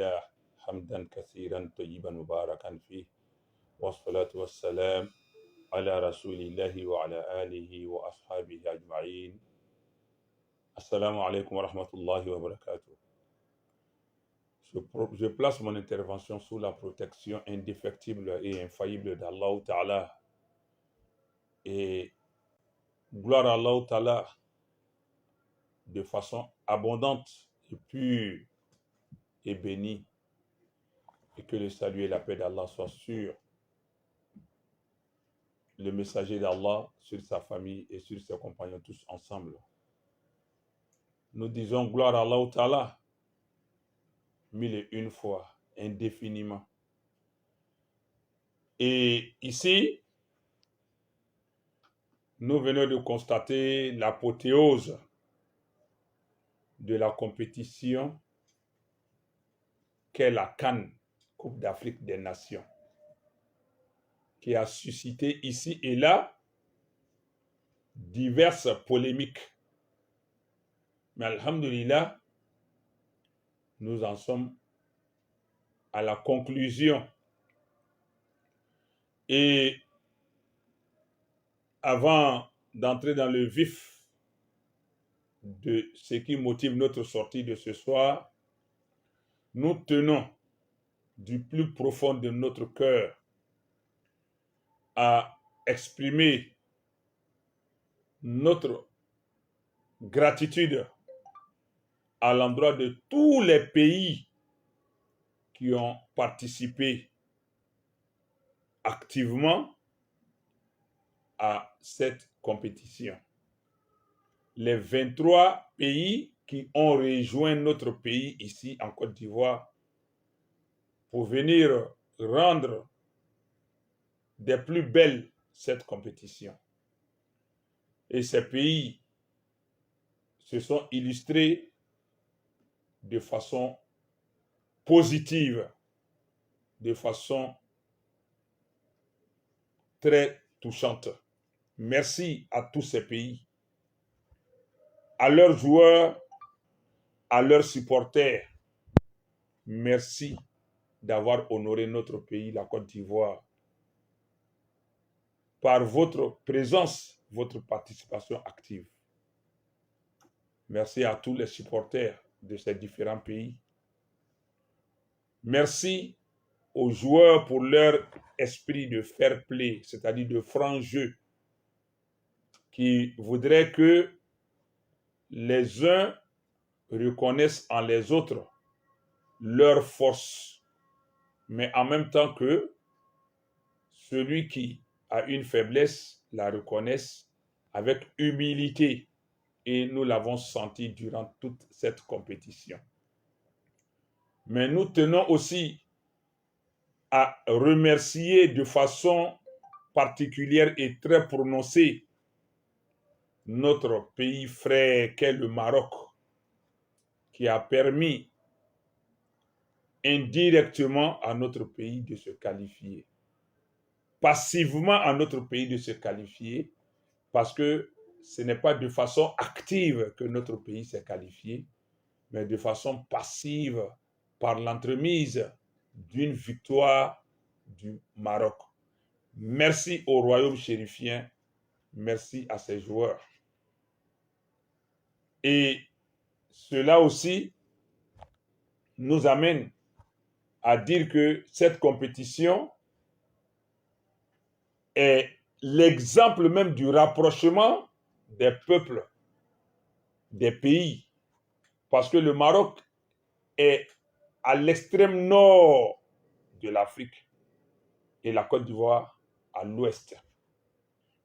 لله حمدا كثيرا طيبا مباركا فيه والصلاة والسلام على رسول الله وعلى آله وأصحابه أجمعين. Assalamu alaikum wa rahmatullahi wa barakatuh. Je place mon intervention sous la protection indéfectible et infaillible d'Allah Ta'ala. Et gloire à Allah Ta'ala de façon abondante et pure et bénie. Et que le salut et la paix d'Allah soient sur le messager d'Allah, sur sa famille et sur ses compagnons tous ensemble. Nous disons gloire à Allah Ta'ala mille et une fois, indéfiniment. Et ici, nous venons de constater l'apothéose de la compétition qu'est la CAN, Coupe d'Afrique des Nations, qui a suscité ici et là diverses polémiques. Mais alhamdulillah, nous en sommes à la conclusion. Et avant d'entrer dans le vif de ce qui motive notre sortie de ce soir, nous tenons du plus profond de notre cœur à exprimer notre gratitude à l'endroit de tous les pays qui ont participé activement à cette compétition. Les 23 pays qui ont rejoint notre pays ici en Côte d'Ivoire pour venir rendre des plus belles cette compétition. Et ces pays se sont illustrés de façon positive, de façon très touchante. Merci à tous ces pays, à leurs joueurs, à leurs supporters. Merci d'avoir honoré notre pays, la Côte d'Ivoire, par votre présence, votre participation active. Merci à tous les supporters de ces différents pays. Merci aux joueurs pour leur esprit de fair play, c'est-à-dire de franc jeu, qui voudraient que les uns reconnaissent en les autres leur force, mais en même temps que celui qui a une faiblesse la reconnaisse avec humilité. Et nous l'avons senti durant toute cette compétition. Mais nous tenons aussi à remercier de façon particulière et très prononcée notre pays frère qu'est le Maroc, qui a permis indirectement à notre pays de se qualifier, passivement à notre pays de se qualifier, parce que ce n'est pas de façon active que notre pays s'est qualifié, mais de façon passive par l'entremise d'une victoire du Maroc. Merci au royaume chérifien, merci à ses joueurs. Et cela aussi nous amène à dire que cette compétition est l'exemple même du rapprochement des peuples, des pays. Parce que le Maroc est à l'extrême nord de l'Afrique et la Côte d'Ivoire à l'ouest.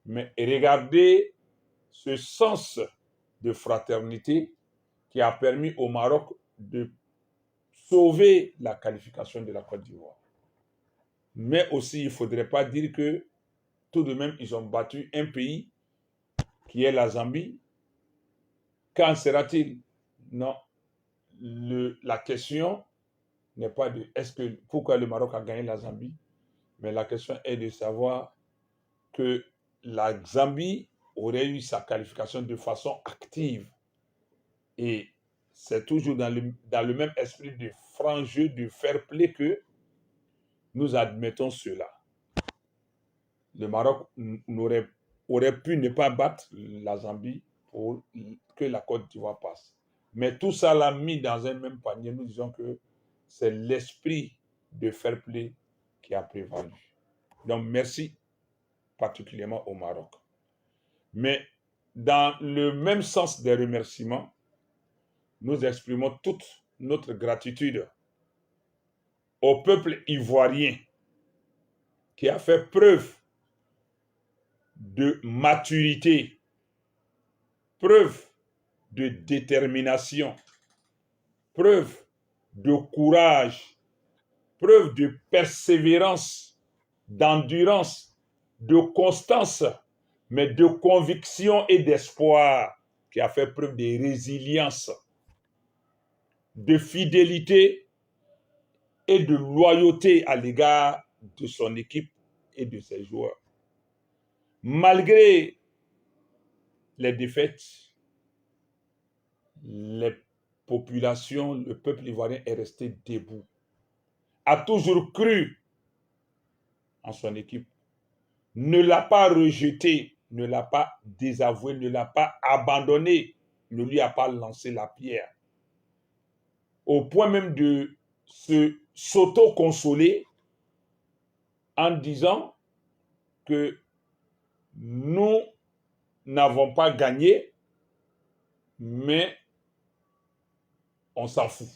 Mais regardez ce sens de fraternité qui a permis au Maroc de sauver la qualification de la Côte d'Ivoire. Mais aussi, il ne faudrait pas dire que tout de même, ils ont battu un pays qui est la Zambie. Qu'en sera-t-il? Non. La question n'est pas de pourquoi le Maroc a gagné la Zambie, mais la question est de savoir que la Zambie aurait eu sa qualification de façon active. Et c'est toujours dans le même esprit de franc jeu, de fair play que nous admettons cela. Le Maroc aurait pu ne pas battre la Zambie pour que la Côte d'Ivoire passe. Mais tout ça l'a mis dans un même panier. Nous disons que c'est l'esprit de fair play qui a prévalu. Donc merci particulièrement au Maroc. Mais dans le même sens des remerciements, nous exprimons toute notre gratitude au peuple ivoirien qui a fait preuve de maturité, preuve de détermination, preuve de courage, preuve de persévérance, d'endurance, de constance, mais de conviction et d'espoir, qui a fait preuve de résilience, de fidélité et de loyauté à l'égard de son équipe et de ses joueurs. Malgré les défaites, les populations, le peuple ivoirien est resté debout, a toujours cru en son équipe, ne l'a pas rejeté, ne l'a pas désavoué, ne l'a pas abandonné, ne lui a pas lancé la pierre, au point même de s'auto-consoler en disant que nous n'avons pas gagné, mais on s'en fout.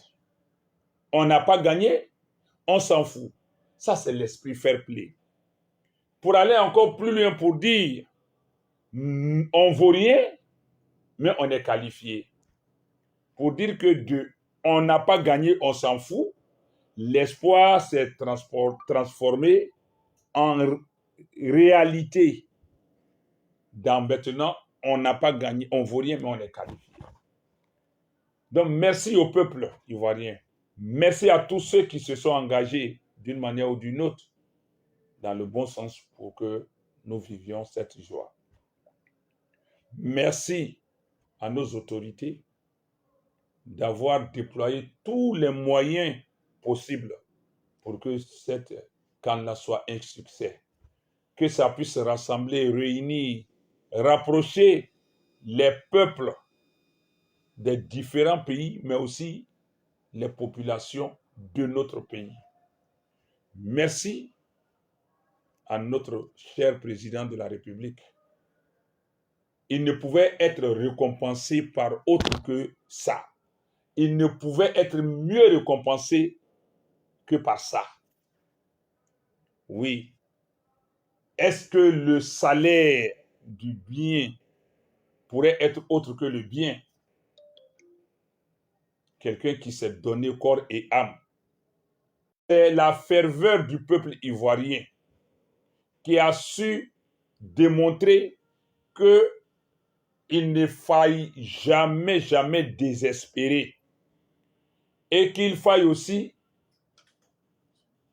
On n'a pas gagné, on s'en fout. Ça, c'est l'esprit fair play. Pour aller encore plus loin, pour dire, on ne vaut rien, mais on est qualifié. Pour dire que on n'a pas gagné, on s'en fout, l'espoir s'est transformé en réalité. Dans maintenant, on n'a pas gagné, on ne vaut rien, mais on est qualifié. Donc, merci au peuple ivoirien. Merci à tous ceux qui se sont engagés d'une manière ou d'une autre dans le bon sens pour que nous vivions cette joie. Merci à nos autorités d'avoir déployé tous les moyens possibles pour que cette CAN soit un succès. Que ça puisse rassembler, réunir, rapprocher les peuples des différents pays, mais aussi les populations de notre pays. Merci à notre cher président de la République. Il ne pouvait être récompensé par autre que ça. Il ne pouvait être mieux récompensé que par ça. Oui. Est-ce que le salaire du bien pourrait être autre que le bien? Quelqu'un qui s'est donné corps et âme. C'est la ferveur du peuple ivoirien qui a su démontrer qu'il ne faille jamais, jamais désespérer et qu'il faille aussi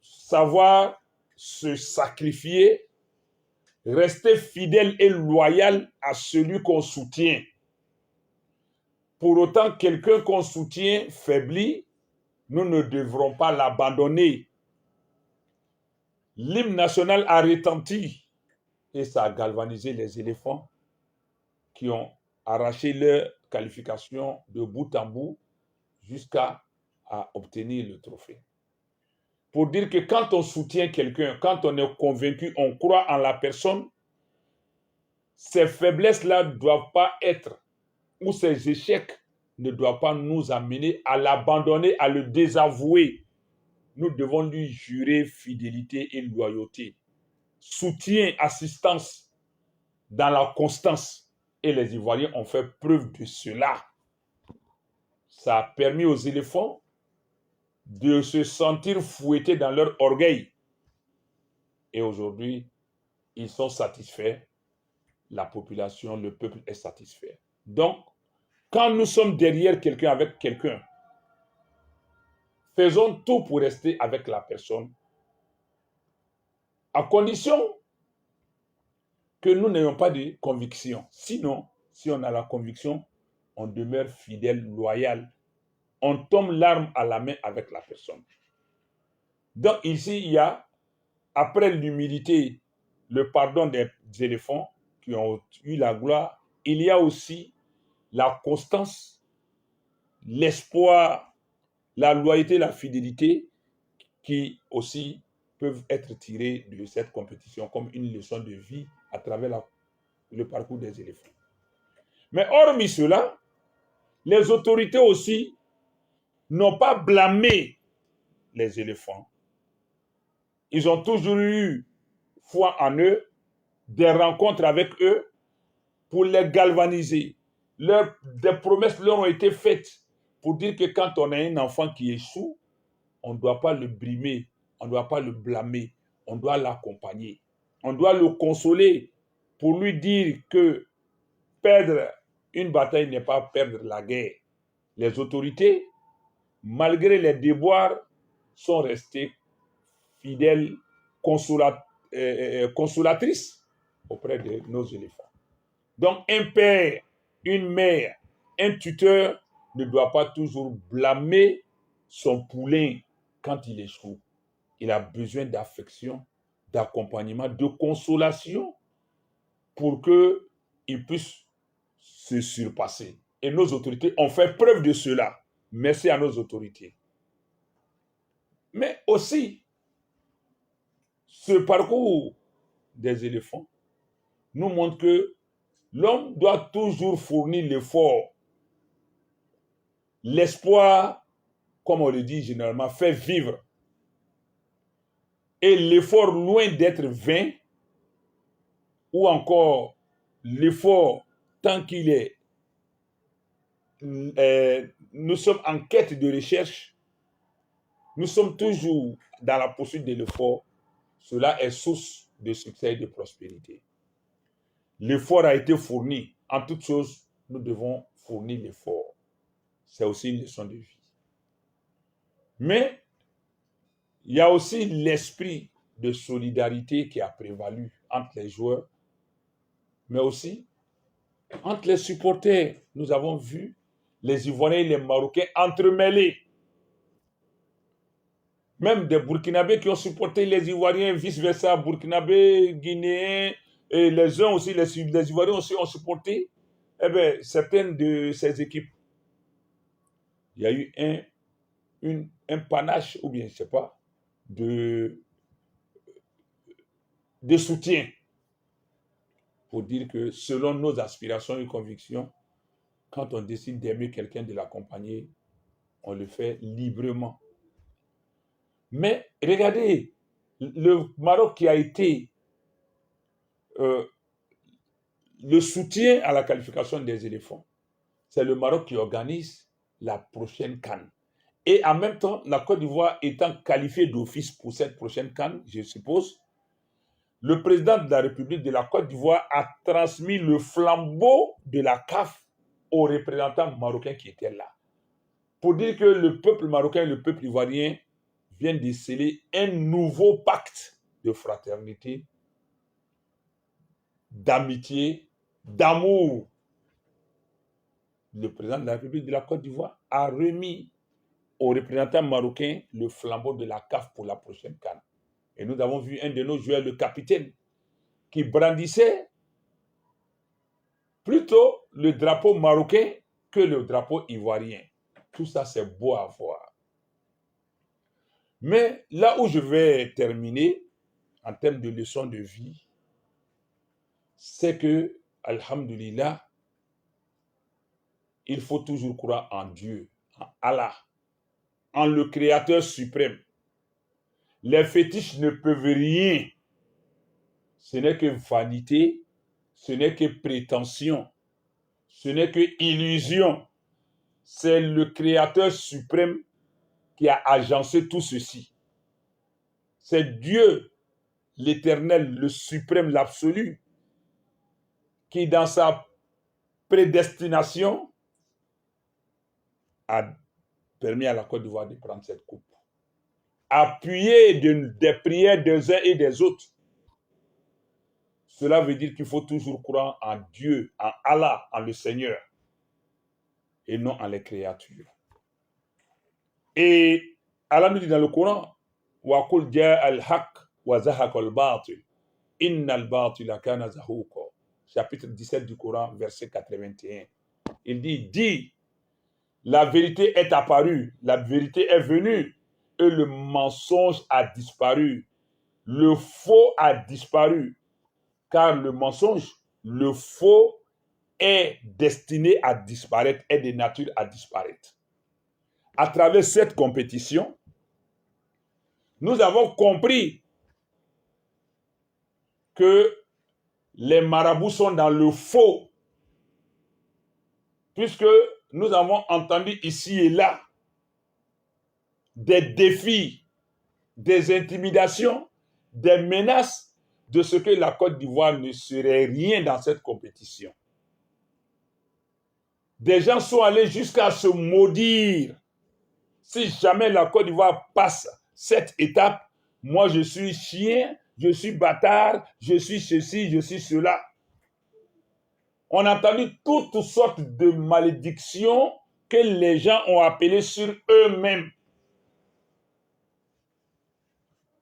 savoir se sacrifier, rester fidèle et loyal à celui qu'on soutient. Pour autant, quelqu'un qu'on soutient faiblit, nous ne devrons pas l'abandonner. L'hymne national a retenti et ça a galvanisé les éléphants qui ont arraché leur qualification de bout en bout jusqu'à obtenir le trophée. Pour dire que quand on soutient quelqu'un, quand on est convaincu, on croit en la personne, ces faiblesses-là ne doivent pas être, ou ces échecs ne doivent pas nous amener à l'abandonner, à le désavouer. Nous devons lui jurer fidélité et loyauté, soutien, assistance dans la constance. Et les Ivoiriens ont fait preuve de cela. Ça a permis aux éléphants de se sentir fouettés dans leur orgueil. Et aujourd'hui, ils sont satisfaits. La population, le peuple est satisfait. Donc, quand nous sommes derrière quelqu'un, avec quelqu'un, faisons tout pour rester avec la personne, à condition que nous n'ayons pas de conviction. Sinon, si on a la conviction, on demeure fidèle, loyal on tombe l'arme à la main avec la personne. Donc ici, il y a, après l'humilité, le pardon des éléphants qui ont eu la gloire, il y a aussi la constance, l'espoir, la loyauté, la fidélité qui aussi peuvent être tirés de cette compétition comme une leçon de vie à travers le parcours des éléphants. Mais hormis cela, les autorités aussi n'ont pas blâmé les éléphants. Ils ont toujours eu foi en eux, des rencontres avec eux pour les galvaniser. Des promesses leur ont été faites pour dire que quand on a un enfant qui échoue, on ne doit pas le brimer, on ne doit pas le blâmer, on doit l'accompagner. On doit le consoler pour lui dire que perdre une bataille n'est pas perdre la guerre. Les autorités, malgré les déboires, sont restées fidèles, consolatrices auprès de nos éléphants. Donc un père, une mère, un tuteur ne doit pas toujours blâmer son poulain quand il échoue. Il a besoin d'affection, d'accompagnement, de consolation pour qu'il puisse se surpasser. Et nos autorités ont fait preuve de cela. Merci à nos autorités. Mais aussi, ce parcours des éléphants nous montre que l'homme doit toujours fournir l'effort. L'espoir, comme on le dit généralement, fait vivre. Et l'effort, loin d'être vain, ou encore l'effort, tant qu'il est, nous sommes en quête de recherche, nous sommes toujours dans la poursuite de l'effort, cela est source de succès et de prospérité. L'effort a été fourni. En toute chose, nous devons fournir l'effort. C'est aussi une leçon de vie. Mais il y a aussi l'esprit de solidarité qui a prévalu entre les joueurs, mais aussi entre les supporters. Nous avons vu les Ivoiriens et les Marocains entremêlés. Même des Burkinabés qui ont supporté les Ivoiriens, vice-versa, Burkinabés, Guinéens, et les uns aussi, les Ivoiriens aussi ont supporté certaines de ces équipes. Il y a eu un panache, ou bien je ne sais pas, de soutien pour dire que selon nos aspirations et convictions, quand on décide d'aimer quelqu'un, de l'accompagner, on le fait librement. Mais regardez, le Maroc qui a été le soutien à la qualification des éléphants, c'est le Maroc qui organise la prochaine CAN. Et en même temps, la Côte d'Ivoire étant qualifiée d'office pour cette prochaine CAN, je suppose, le président de la République de la Côte d'Ivoire a transmis le flambeau de la CAF aux représentants marocains qui étaient là. Pour dire que le peuple marocain et le peuple ivoirien viennent de sceller un nouveau pacte de fraternité, d'amitié, d'amour. Le président de la République de la Côte d'Ivoire a remis aux représentants marocains le flambeau de la CAF pour la prochaine CAN. Et nous avons vu un de nos joueurs, le capitaine, qui brandissait plutôt le drapeau marocain que le drapeau ivoirien. Tout ça, c'est beau à voir. Mais là où je vais terminer, en termes de leçons de vie, c'est que, alhamdulillah, il faut toujours croire en Dieu, en Allah, en le Créateur suprême. Les fétiches ne peuvent rien. Ce n'est que vanité, ce n'est que prétention, ce n'est que illusion. C'est le Créateur suprême qui a agencé tout ceci. C'est Dieu, l'Éternel, le suprême, l'absolu, qui dans sa prédestination a permis à la Côte d'Ivoire de prendre cette coupe. Appuyé des prières des uns et des autres. Cela veut dire qu'il faut toujours croire en Dieu, en Allah, en le Seigneur, et non en les créatures. Et Allah nous dit dans le Coran, wa qul jaa al-haq wa zahaqa al-batil. Inna al-batila kana zahuqa. Chapitre 17 du Coran, verset 81. Il dit, la vérité est apparue, la vérité est venue, et le mensonge a disparu. Le faux a disparu, car le mensonge, le faux est destiné à disparaître, est de nature à disparaître. À travers cette compétition, nous avons compris que les marabouts sont dans le faux, puisque nous avons entendu ici et là des défis, des intimidations, des menaces de ce que la Côte d'Ivoire ne serait rien dans cette compétition. Des gens sont allés jusqu'à se maudire. Si jamais la Côte d'Ivoire passe cette étape, moi je suis chien, je suis bâtard, je suis ceci, je suis cela. On a entendu toutes sortes de malédictions que les gens ont appelées sur eux-mêmes.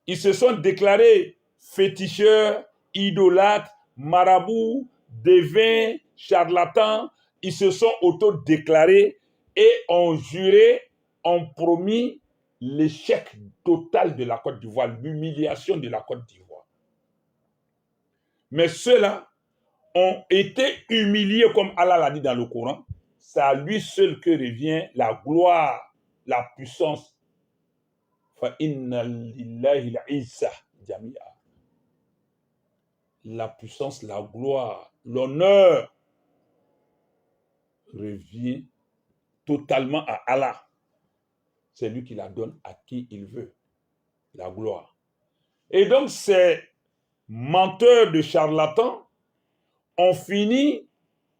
Ils se sont déclarés féticheurs, idolâtres, marabouts, devins, charlatans. Ils se sont auto-déclarés et ont juré, ont promis l'échec total de la Côte d'Ivoire, l'humiliation de la Côte d'Ivoire. Mais ceux-là ont été humiliés comme Allah l'a dit dans le Coran. C'est à lui seul que revient la gloire, la puissance. La puissance, la gloire, l'honneur revient totalement à Allah. C'est lui qui la donne à qui il veut, la gloire. Et donc ces menteurs de charlatans ont fini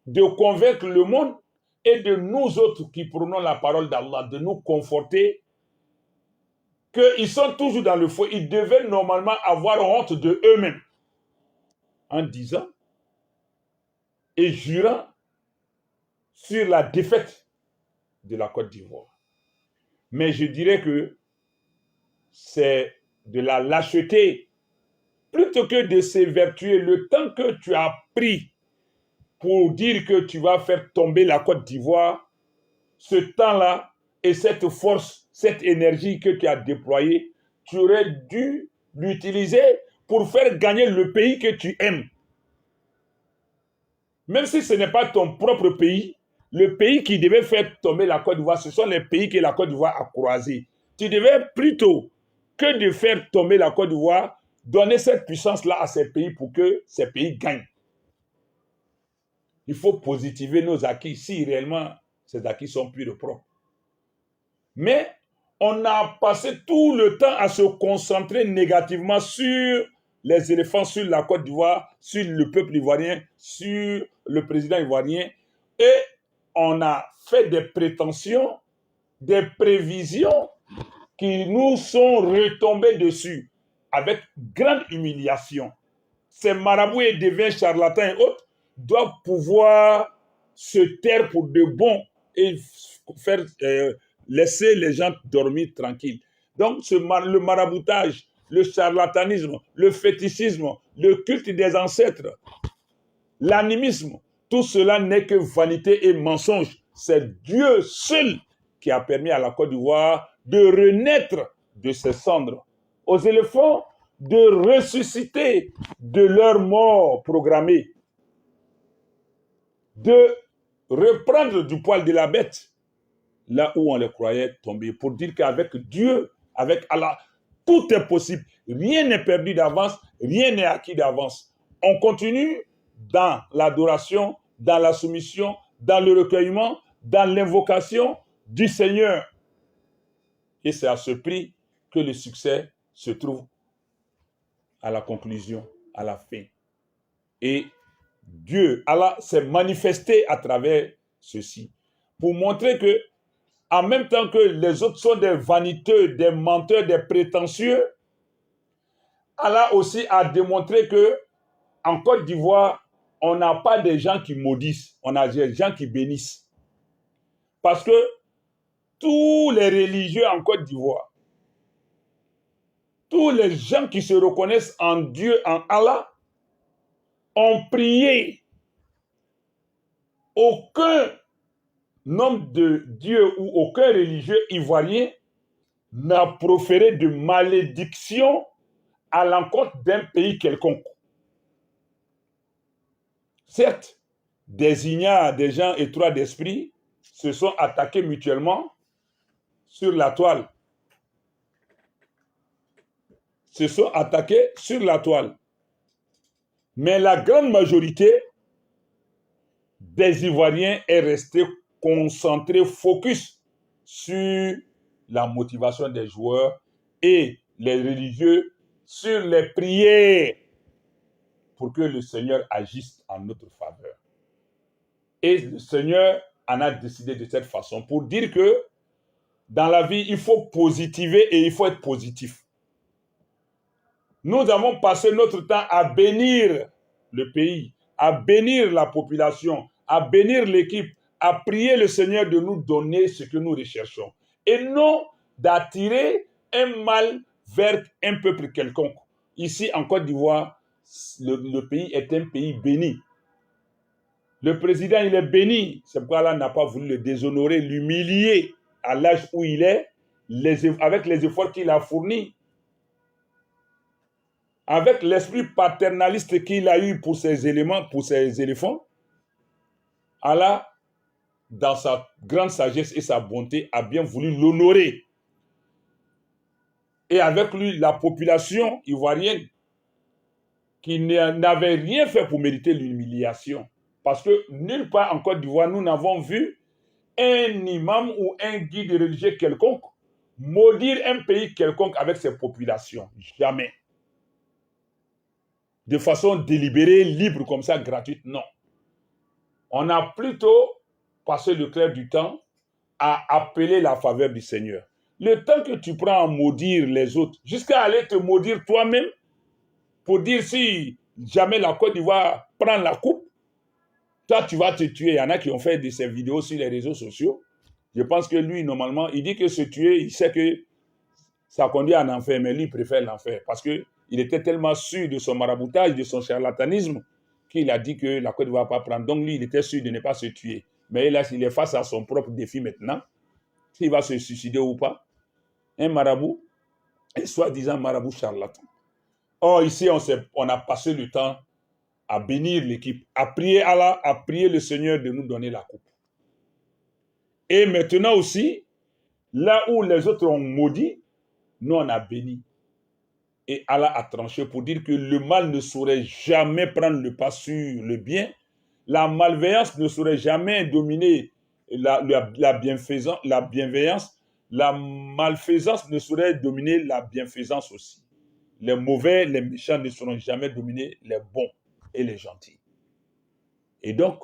de convaincre le monde et de nous autres qui prenons la parole d'Allah, de nous conforter qu'ils sont toujours dans le faux. Ils devaient normalement avoir honte de eux-mêmes en disant et jurant sur la défaite de la Côte d'Ivoire. Mais je dirais que c'est de la lâcheté plutôt que de s'évertuer. Le temps que tu as pris pour dire que tu vas faire tomber la Côte d'Ivoire, ce temps-là et cette force, cette énergie que tu as déployée, tu aurais dû l'utiliser pour faire gagner le pays que tu aimes. Même si ce n'est pas ton propre pays, le pays qui devait faire tomber la Côte d'Ivoire, ce sont les pays que la Côte d'Ivoire a croisés. Tu devais plutôt que de faire tomber la Côte d'Ivoire, donner cette puissance-là à ces pays pour que ces pays gagnent. Il faut positiver nos acquis si réellement ces acquis sont purs et propres. Mais on a passé tout le temps à se concentrer négativement sur les éléphants, sur la Côte d'Ivoire, sur le peuple ivoirien, sur le président ivoirien. Et on a fait des prétentions, des prévisions qui nous sont retombées dessus avec grande humiliation. Ces marabouts et devins charlatans et autres doivent pouvoir se taire pour de bon et faire laisser les gens dormir tranquilles. Donc le maraboutage, le charlatanisme, le fétichisme, le culte des ancêtres, l'animisme, tout cela n'est que vanité et mensonge. C'est Dieu seul qui a permis à la Côte d'Ivoire de renaître de ses cendres. Aux éléphants de ressusciter de leur mort programmée, de reprendre du poil de la bête là où on les croyait tomber, pour dire qu'avec Dieu, avec Allah, tout est possible. Rien n'est perdu d'avance, rien n'est acquis d'avance. On continue dans l'adoration, dans la soumission, dans le recueillement, dans l'invocation du Seigneur. Et c'est à ce prix que le succès se trouve à la conclusion, à la fin. Et Dieu, Allah, s'est manifesté à travers ceci pour montrer que, en même temps que les autres sont des vaniteux, des menteurs, des prétentieux, Allah aussi a démontré que en Côte d'Ivoire, on n'a pas des gens qui maudissent, on a des gens qui bénissent. Parce que tous les religieux en Côte d'Ivoire, tous les gens qui se reconnaissent en Dieu, en Allah, ont prié. Aucun homme de Dieu ou aucun religieux ivoirien n'a proféré de malédiction à l'encontre d'un pays quelconque. Certes, des ignares, des gens étroits d'esprit se sont attaqués mutuellement sur la toile. Se sont attaqués sur la toile. Mais la grande majorité des Ivoiriens est restée concentrée, focus sur la motivation des joueurs et les religieux sur les prières pour que le Seigneur agisse en notre faveur. Et le Seigneur en a décidé de cette façon pour dire que dans la vie, il faut positiver et il faut être positif. Nous avons passé notre temps à bénir le pays, à bénir la population, à bénir l'équipe, à prier le Seigneur de nous donner ce que nous recherchons. Et non d'attirer un mal vers un peuple quelconque. Ici, en Côte d'Ivoire, le pays est un pays béni. Le président, il est béni. C'est pourquoi Allah n'a pas voulu le déshonorer, l'humilier à l'âge où il est, avec les efforts qu'il a fournis. Avec l'esprit paternaliste qu'il a eu pour ses éléphants, Allah, dans sa grande sagesse et sa bonté, a bien voulu l'honorer. Et avec lui, la population ivoirienne, qui n'avait rien fait pour mériter l'humiliation. Parce que nulle part en Côte d'Ivoire, nous n'avons vu un imam ou un guide religieux quelconque maudire un pays quelconque avec ses populations. Jamais. De façon délibérée, libre comme ça, gratuite, non. On a plutôt passé le clair du temps à appeler la faveur du Seigneur. Le temps que tu prends à maudire les autres, jusqu'à aller te maudire toi-même, pour dire si jamais la Côte d'Ivoire prend la coupe, toi tu vas te tuer. Il y en a qui ont fait de ces vidéos sur les réseaux sociaux. Je pense que lui, normalement, il dit que se tuer, il sait que ça conduit en enfer, mais lui, il préfère l'enfer. Parce qu'il était tellement sûr de son maraboutage, de son charlatanisme, qu'il a dit que la Côte d'Ivoire ne va pas prendre. Donc lui, il était sûr de ne pas se tuer. Mais là, il est face à son propre défi maintenant. S'il va se suicider ou pas. Un marabout, un soi-disant marabout charlatan. Or, ici, on a passé le temps à bénir l'équipe, à prier Allah, à prier le Seigneur de nous donner la coupe. Et maintenant aussi, là où les autres ont maudit, nous on a béni. Et Allah a tranché pour dire que le mal ne saurait jamais prendre le pas sur le bien. La malveillance ne saurait jamais dominer la bienveillance. La malfaisance ne saurait dominer la bienfaisance aussi. Les mauvais, les méchants ne sauront jamais dominer les bons et les gentils. Et donc,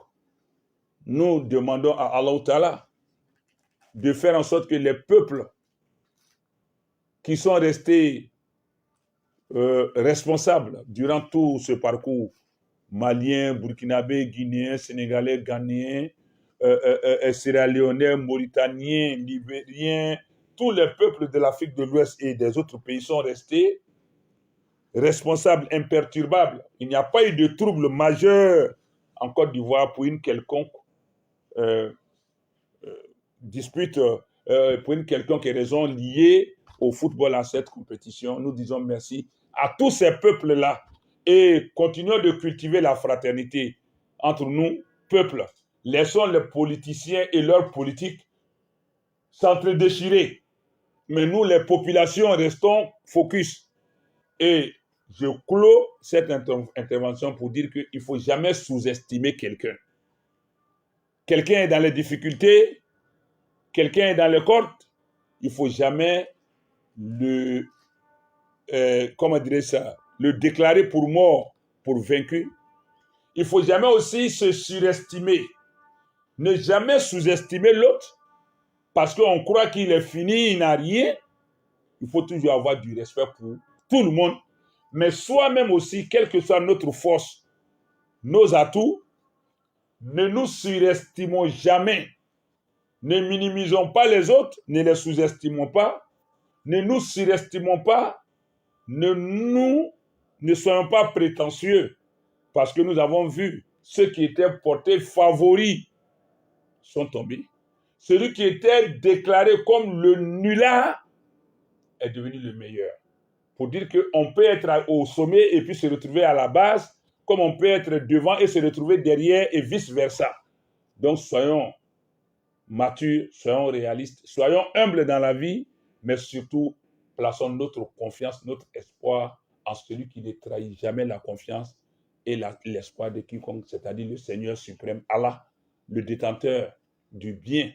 nous demandons à Allah Ta'ala de faire en sorte que les peuples qui sont restés responsables durant tout ce parcours, maliens, burkinabés, guinéens, sénégalais, ghanéens, sierra-léonais, mauritaniens, libériens, tous les peuples de l'Afrique de l'Ouest et des autres pays sont restés responsables, imperturbables. Il n'y a pas eu de trouble majeur en Côte d'Ivoire pour une quelconque dispute, pour une quelconque raison liée au football à cette compétition. Nous disons merci à tous ces peuples-là et continuons de cultiver la fraternité entre nous, peuples. Laissons les politiciens et leurs politiques s'entre-déchirer. Mais nous, les populations, restons focus. Et je clôt cette intervention pour dire qu'il ne faut jamais sous-estimer quelqu'un. Quelqu'un est dans les difficultés, quelqu'un est dans les cordes, il ne faut jamais le déclarer pour mort, pour vaincu. Il ne faut jamais aussi se surestimer. Ne jamais sous-estimer l'autre parce qu'on croit qu'il est fini, il n'a rien. Il faut toujours avoir du respect pour tout le monde. Mais soi-même aussi, quelle que soit notre force, nos atouts, ne nous surestimons jamais. Ne minimisons pas les autres, ne les sous-estimons pas, ne nous surestimons pas, ne soyons pas prétentieux, parce que nous avons vu ceux qui étaient portés favoris sont tombés. Celui qui était déclaré comme le nulard est devenu le meilleur. Pour dire qu'on peut être au sommet et puis se retrouver à la base, comme on peut être devant et se retrouver derrière et vice-versa. Donc soyons matures, soyons réalistes, soyons humbles dans la vie, mais surtout plaçons notre confiance, notre espoir en celui qui ne trahit jamais la confiance et l'espoir de quiconque, c'est-à-dire le Seigneur suprême, Allah, le détenteur du bien,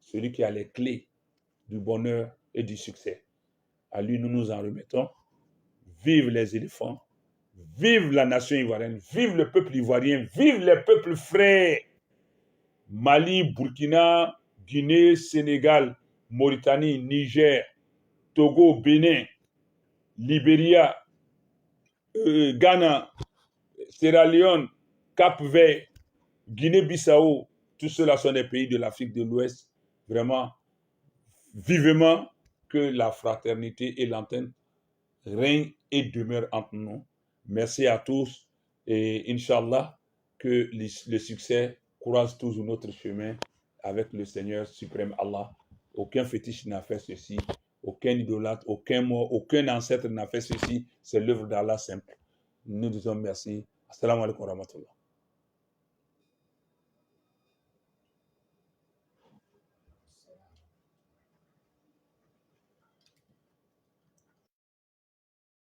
celui qui a les clés du bonheur et du succès. À lui, nous nous en remettons. Vive les éléphants, vive la nation ivoirienne, vive le peuple ivoirien, vive les peuples frères. Mali, Burkina, Guinée, Sénégal, Mauritanie, Niger, Togo, Bénin, Libéria, Ghana, Sierra Leone, Cap-Vert, Guinée-Bissau, tous ceux-là sont des pays de l'Afrique de l'Ouest. Vraiment, vivement que la fraternité et l'entente règnent et demeurent entre nous. Merci à tous et Inch'Allah, que le succès croise toujours notre chemin avec le Seigneur suprême Allah. Aucun fétiche n'a fait ceci, aucun idolâtre, aucun mort, aucun ancêtre n'a fait ceci. C'est l'œuvre d'Allah simple. Nous disons merci. Assalamu alaikum wa rahmatullah.